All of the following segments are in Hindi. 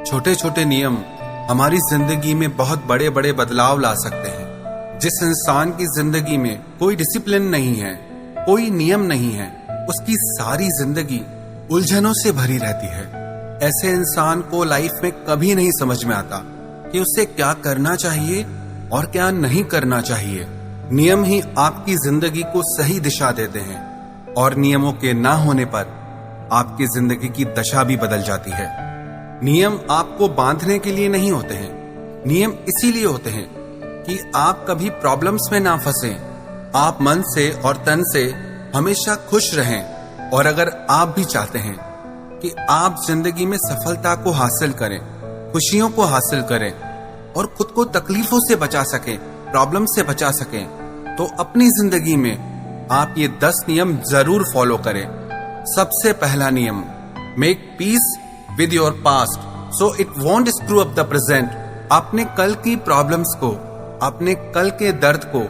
छोटे छोटे नियम हमारी जिंदगी में बहुत बड़े बड़े बदलाव ला सकते हैं। जिस इंसान की जिंदगी में कोई डिसिप्लिन नहीं है, कोई नियम नहीं है, उसकी सारी जिंदगी उलझनों से भरी रहती है। ऐसे इंसान को लाइफ में कभी नहीं समझ में आता कि उसे क्या करना चाहिए और क्या नहीं करना चाहिए। नियम ही आपकी जिंदगी को सही दिशा देते हैं और नियमों के ना होने पर आपकी जिंदगी की दशा भी बदल जाती है। नियम आपको बांधने के लिए नहीं होते हैं, नियम इसीलिए होते हैं कि आप कभी प्रॉब्लम्स में ना फंसें। आप मन से और तन से हमेशा खुश रहें। और अगर आप भी चाहते हैं कि आप जिंदगी में सफलता को हासिल करें, खुशियों को हासिल करें और खुद को तकलीफों से बचा सकें, प्रॉब्लम से बचा सकें, तो अपनी जिंदगी में आप ये 10 नियम जरूर फॉलो करें। सबसे पहला नियम, make peace with your past so it won't screw up the present. अपने कल की प्रॉब्लम्स को, अपने कल के दर्द को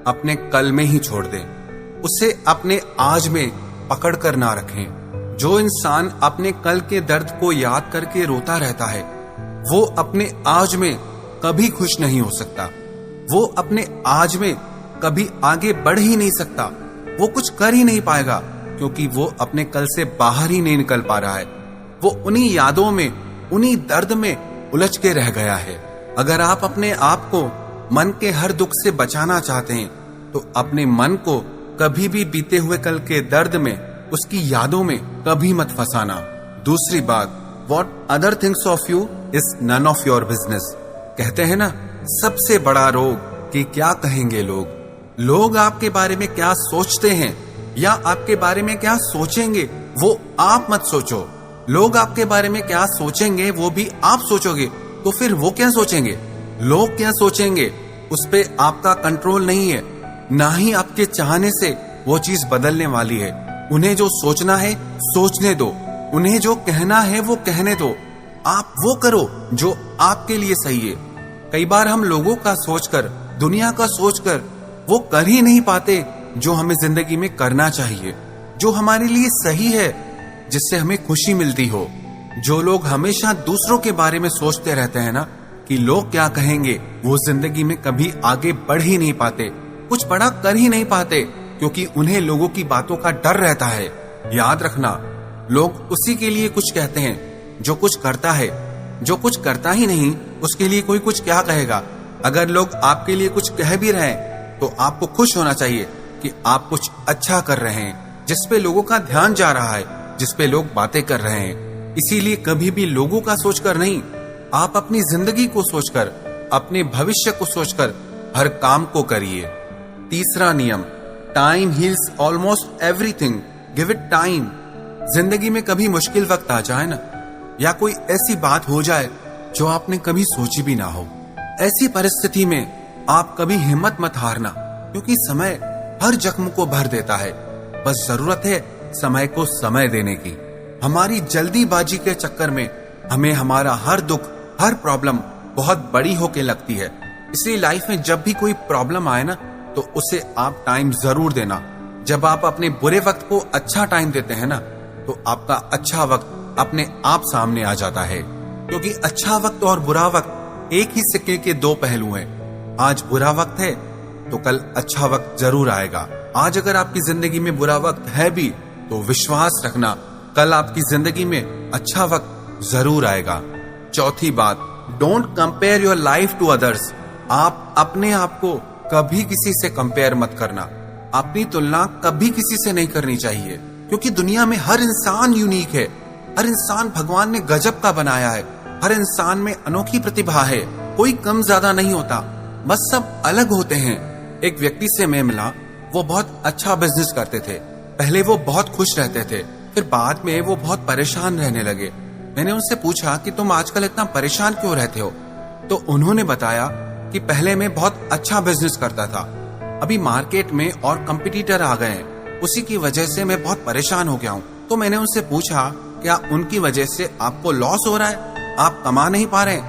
अपने कल में ही छोड़ दें। उसे अपने आज में पकड़ कर ना रखें। जो इंसान अपने कल के दर्द को याद करके रोता रहता है, वो अपने आज में कभी खुश नहीं हो सकता। वो अपने आज में कभी आगे बढ़ ही नहीं सकता। वो कुछ कर ही नहीं पाएगा क्योंकि वो अपने कल से बाहर ही नहीं निकल पा रहा है। वो उन्हीं यादों में, उन्हीं दर्द में उलझ के रह गया है। अगर आप अपने आप को मन के हर दुख से बचाना चाहते हैं तो अपने मन को कभी भी बीते हुए कल के दर्द में, उसकी यादों में कभी मत फंसाना। दूसरी बात, what other things of you is none of your business. कहते हैं ना, सबसे बड़ा रोग कि क्या कहेंगे लोग। लोग आपके बारे में क्या सोचते हैं या आपके बारे में क्या सोचेंगे, वो आप मत सोचो। लोग आपके बारे में क्या सोचेंगे वो भी आप सोचोगे तो फिर वो क्या सोचेंगे, लोग क्या सोचेंगे, उस पे आपका कंट्रोल नहीं है। ना ही आपके चाहने से वो चीज बदलने वाली है। उन्हें जो सोचना है सोचने दो, उन्हें जो कहना है वो कहने दो। आप वो करो जो आपके लिए सही है। कई बार हम लोगों का सोचकर, दुनिया का सोचकर वो कर ही नहीं पाते जो हमें जिंदगी में करना चाहिए, जो हमारे लिए सही है, जिससे हमें खुशी मिलती हो। जो लोग हमेशा दूसरों के बारे में सोचते रहते हैं ना कि लोग क्या कहेंगे, वो जिंदगी में कभी आगे बढ़ ही नहीं पाते, कुछ बड़ा कर ही नहीं पाते क्योंकि उन्हें लोगों की बातों का डर रहता है। याद रखना, लोग उसी के लिए कुछ कहते हैं जो कुछ करता है। जो कुछ करता ही नहीं उसके लिए कोई कुछ क्या कहेगा। अगर लोग आपके लिए कुछ कह भी रहे हैं तो आपको खुश होना चाहिए कि आप कुछ अच्छा कर रहे हैं, जिसपे लोगों का ध्यान जा रहा है, जिसपे लोग बातें कर रहे हैं। इसीलिए कभी भी लोगों का सोचकर नहीं, आप अपनी जिंदगी को सोचकर, अपने भविष्य को सोचकर हर काम को करिए। तीसरा नियम, time heals almost everything, give it time. जिंदगी में कभी मुश्किल वक्त आ जाए ना, या कोई ऐसी बात हो जाए जो आपने कभी सोची भी ना हो, ऐसी परिस्थिति में आप कभी हिम्मत मत हारना क्योंकि समय हर जख्म को भर देता है। बस जरूरत है समय को समय देने की। हमारी जल्दीबाजी के चक्कर में हमें हमारा हर दुख, हर प्रॉब्लम बहुत बड़ी होके लगती है। इसलिए लाइफ में जब भी कोई प्रॉब्लम आए ना तो उसे आप टाइम जरूर देना। जब आप अपने बुरे वक्त को अच्छा टाइम देते हैं ना तो आपका अच्छा वक्त अपने आप सामने आ जाता है। क्योंकि अच्छा वक्त और बुरा वक्त एक ही सिक्के के दो पहलू हैं। आज बुरा वक्त है तो कल अच्छा वक्त जरूर आएगा। आज अगर आपकी जिंदगी में बुरा वक्त है भी तो विश्वास रखना, कल आपकी जिंदगी में अच्छा वक्त जरूर आएगा। चौथी बात, don't compare your life to others. आप अपने आप को कभी किसी से कंपेयर मत करना। अपनी तुलना कभी किसी से नहीं करनी चाहिए क्योंकि दुनिया में हर इंसान यूनिक है। हर इंसान भगवान ने गजब का बनाया है। हर इंसान में अनोखी प्रतिभा है। कोई कम ज्यादा नहीं होता, बस सब अलग होते हैं। एक व्यक्ति से मैं मिला, वो बहुत अच्छा बिजनेस करते थे। पहले वो बहुत खुश रहते थे, फिर बाद में वो बहुत परेशान रहने लगे। मैंने उनसे पूछा कि तुम आजकल इतना परेशान क्यों रहते हो? तो उन्होंने बताया कि पहले मैं बहुत अच्छा बिजनेस करता था, अभी मार्केट में और कंपटीटर आ गए हैं, उसी की वजह से मैं बहुत परेशान हो गया हूँ। तो मैंने उनसे पूछा, क्या उनकी वजह से आपको लॉस हो रहा है, आप कमा नहीं पा रहे?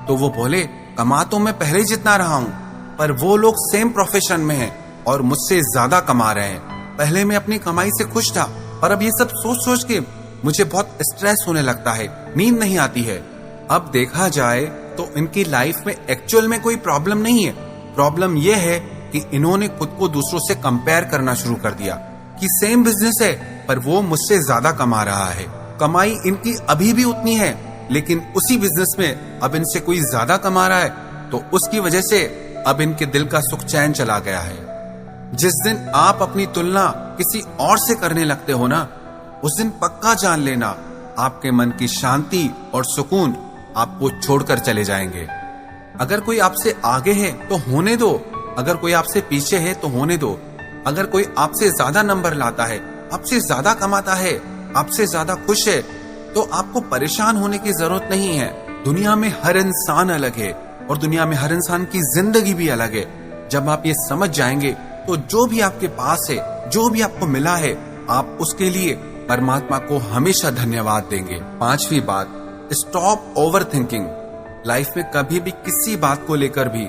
तो वो बोले, कमा तो मैं पहले जितना रहा हूँ, पर वो लोग सेम प्रोफेशन में हैं और मुझसे ज्यादा कमा रहे हैं। पहले मैं अपनी कमाई से खुश था, पर अब ये सब सोच सोच के मुझे बहुत स्ट्रेस होने लगता है, नींद नहीं आती है। अब देखा जाए तो इनकी लाइफ में एक्चुअल में कोई प्रॉब्लम नहीं है। प्रॉब्लम यह है कि इन्होंने खुद को दूसरों से कंपेयर करना शुरू कर दिया कि सेम बिजनेस है पर वो मुझसे ज्यादा कमा रहा है, कमाई इनकी अभी भी उतनी है, लेकिन उसी बिजनेस में अब इनसे कोई ज्यादा कमा रहा है, तो उसकी वजह से अब इनके दिल का सुख चैन चला गया है। जिस दिन आप अपनी तुलना किसी और से करने लगते हो ना, उस दिन पक्का जान लेना आपके मन की शांति और सुकून आपको छोड़कर चले जाएंगे। अगर कोई आपसे आगे है तो होने दो, अगर कोई आपसे पीछे है तो होने दो। अगर कोई आपसे ज्यादा नंबर लाता है, आपसे ज्यादा कमाता है, आपसे ज्यादा खुश है, तो आपको परेशान होने की जरूरत नहीं है। दुनिया में हर इंसान अलग है और दुनिया में हर इंसान की जिंदगी भी अलग है। जब आप ये समझ जाएंगे तो जो भी आपके पास है, जो भी आपको मिला है, आप उसके लिए परमात्मा को हमेशा धन्यवाद देंगे। 5वीं बात, स्टॉप ओवर थिंकिंग। लाइफ में कभी भी किसी बात को लेकर भी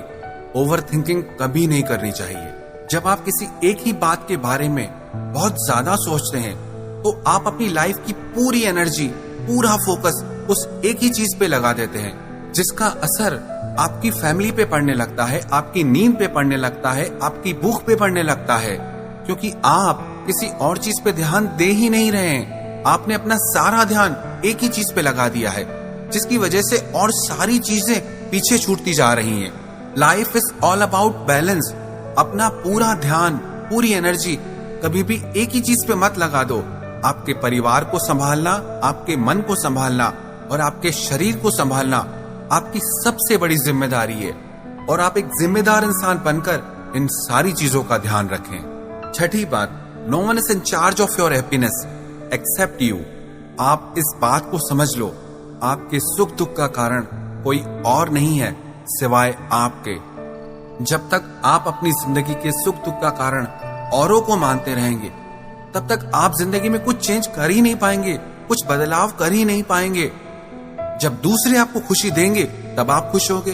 ओवर थिंकिंग कभी नहीं करनी चाहिए। जब आप किसी एक ही बात के बारे में बहुत ज्यादा सोचते हैं तो आप अपनी लाइफ की पूरी एनर्जी, पूरा फोकस उस एक ही चीज पे लगा देते हैं, जिसका असर आपकी फैमिली पे पड़ने लगता है, आपकी नींद पे पड़ने लगता है, आपकी भूख पे पड़ने लगता है, क्योंकि आप किसी और चीज पे ध्यान दे ही नहीं रहे हैं। आपने अपना सारा ध्यान एक ही चीज पे लगा दिया है, जिसकी वजह से और सारी चीजें पीछे छूटती जा रही हैं। Life is all about balance. अपना पूरा ध्यान, पूरी एनर्जी कभी भी एक ही चीज पे मत लगा दो। आपके परिवार को संभालना, आपके मन को संभालना और आपके शरीर को संभालना आपकी सबसे बड़ी जिम्मेदारी है, और आप एक जिम्मेदार इंसान बनकर इन सारी चीजों का ध्यान रखें। 6ठी बात, no one is in charge of your happiness except you. आप इस बात को समझ लो, आपके सुख दुख का कारण कोई और नहीं है सिवाय आपके। जब तक आप अपनी जिंदगी के सुख दुख का कारण औरों को मानते रहेंगे, तब तक आप जिंदगी में कुछ चेंज कर ही नहीं पाएंगे, कुछ बदलाव कर ही नहीं पाएंगे। जब दूसरे आपको खुशी देंगे तब आप खुश होगे।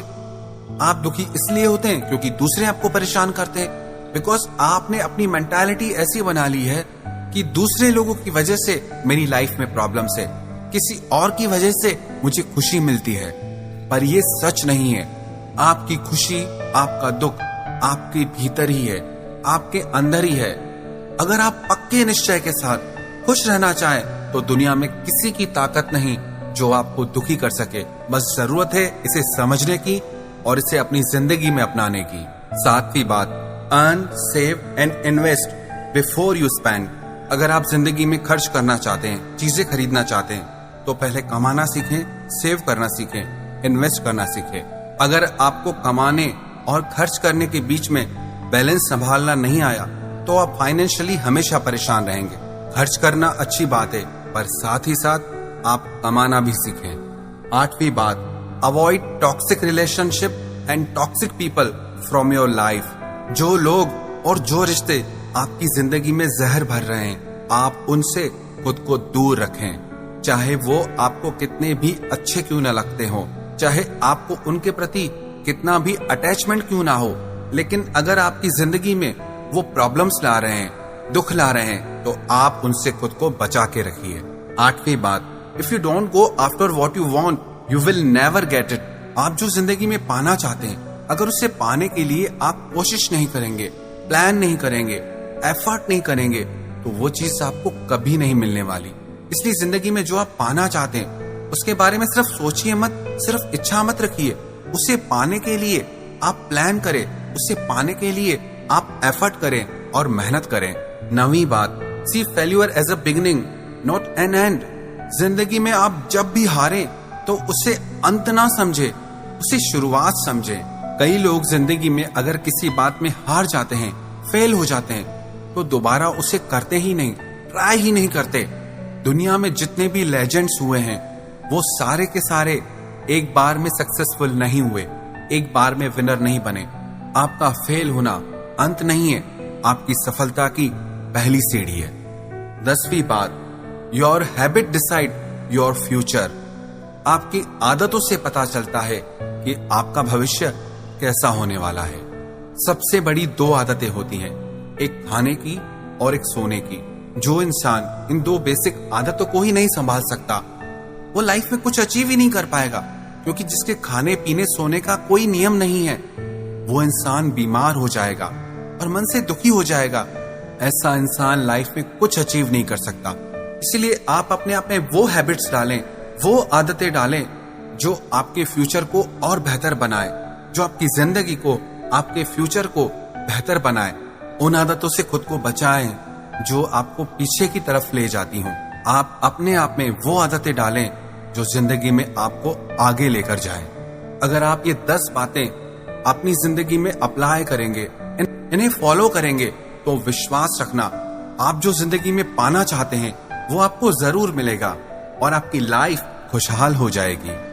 आप दुखी इसलिए होते हैं क्योंकि दूसरे आपको परेशान करते हैं, बिकॉज आपने अपनी मेंटालिटी ऐसी बना ली है कि दूसरे लोगों की वजह से मेरी लाइफ में प्रॉब्लम्स है, किसी और की वजह से मुझे खुशी मिलती है। पर ये सच नहीं है। आपकी खुशी, आपका दुख आपके भीतर ही है, आपके अंदर ही है। अगर आप पक्के निश्चय के साथ खुश रहना चाहें तो दुनिया में किसी की ताकत नहीं जो आपको दुखी कर सके। बस जरूरत है इसे समझने की और इसे अपनी जिंदगी में अपनाने की। 7वीं बात, earn, save and invest before you spend. अगर आप जिंदगी में खर्च करना चाहते हैं, चीजें खरीदना चाहते हैं, तो पहले कमाना सीखें, सेव करना सीखें, इन्वेस्ट करना सीखें। अगर आपको कमाने और खर्च करने के बीच में बैलेंस संभालना नहीं आया तो आप फाइनेंशियली हमेशा परेशान रहेंगे। खर्च करना अच्छी बात है, पर साथ ही साथ आप कमाना भी सीखें। 8वीं बात, avoid toxic relationship and toxic people from your life. जो लोग और जो रिश्ते आपकी जिंदगी में जहर भर रहे हैं, आप उनसे खुद को दूर रखें। चाहे वो आपको कितने भी अच्छे क्यों न लगते हो, चाहे आपको उनके प्रति कितना भी अटैचमेंट क्यों ना हो, लेकिन अगर आपकी जिंदगी में वो प्रॉब्लम्स ला रहे हैं, दुख ला रहे हैं, तो आप उनसे खुद को बचा के रखिए। 8वीं बात, if you don't go after what you want you will never get it. आप जो जिंदगी में पाना चाहते हैं, अगर उसे पाने के लिए आप कोशिश नहीं करेंगे, प्लान नहीं करेंगे, एफर्ट नहीं करेंगे, तो वो चीज आपको कभी नहीं मिलने वाली। इसलिए जिंदगी में जो आप पाना चाहते हैं उसके बारे में सिर्फ सोचिए मत, सिर्फ इच्छा मत रखिए। उसे पाने के लिए आप प्लान करें, उसे पाने के लिए आप एफर्ट करें और मेहनत करें। 9वीं बात, see failure as a beginning not an end. जिंदगी में आप जब भी हारें तो उसे अंत ना समझे, उसे शुरुआत समझे। कई लोग जिंदगी में अगर किसी बात में हार जाते हैं, फेल हो जाते हैं, तो दोबारा उसे करते ही नहीं, ट्राई ही नहीं करते। दुनिया में जितने भी लेजेंड्स हुए हैं वो सारे के सारे एक बार में सक्सेसफुल नहीं हुए, एक बार में विनर नहीं बने। आपका फेल होना अंत नहीं है, आपकी सफलता की पहली सीढ़ी है। 10वीं बात, your habit decide your future. आपकी आदतों से पता चलता है कि आपका भविष्य कैसा होने वाला है। सबसे बड़ी 2 आदतें होती हैं, एक खाने की और एक सोने की। जो इंसान इन 2 बेसिक आदतों को ही नहीं संभाल सकता वो लाइफ में कुछ अचीव ही नहीं कर पाएगा। क्योंकि जिसके खाने पीने सोने का कोई नियम नहीं है, वो इंसान बीमार हो जाएगा और मन से दुखी हो जाएगा। ऐसा इंसान लाइफ में कुछ अचीव नहीं कर सकता। इसलिए आप अपने आप में वो हैबिट्स डालें, वो आदतें डालें जो आपके फ्यूचर को और बेहतर बनाए, जो आपकी जिंदगी को, आपके फ्यूचर को बेहतर बनाए। उन आदतों से खुद को बचाएं जो आपको पीछे की तरफ ले जाती हों। आप अपने आप में वो आदतें डालें जो जिंदगी में आपको आगे लेकर जाए। अगर आप ये 10 बातें अपनी जिंदगी में अप्लाई करेंगे, इन्हें फॉलो करेंगे, तो विश्वास रखना, आप जो जिंदगी में पाना चाहते हैं वो आपको जरूर मिलेगा और आपकी लाइफ खुशहाल हो जाएगी।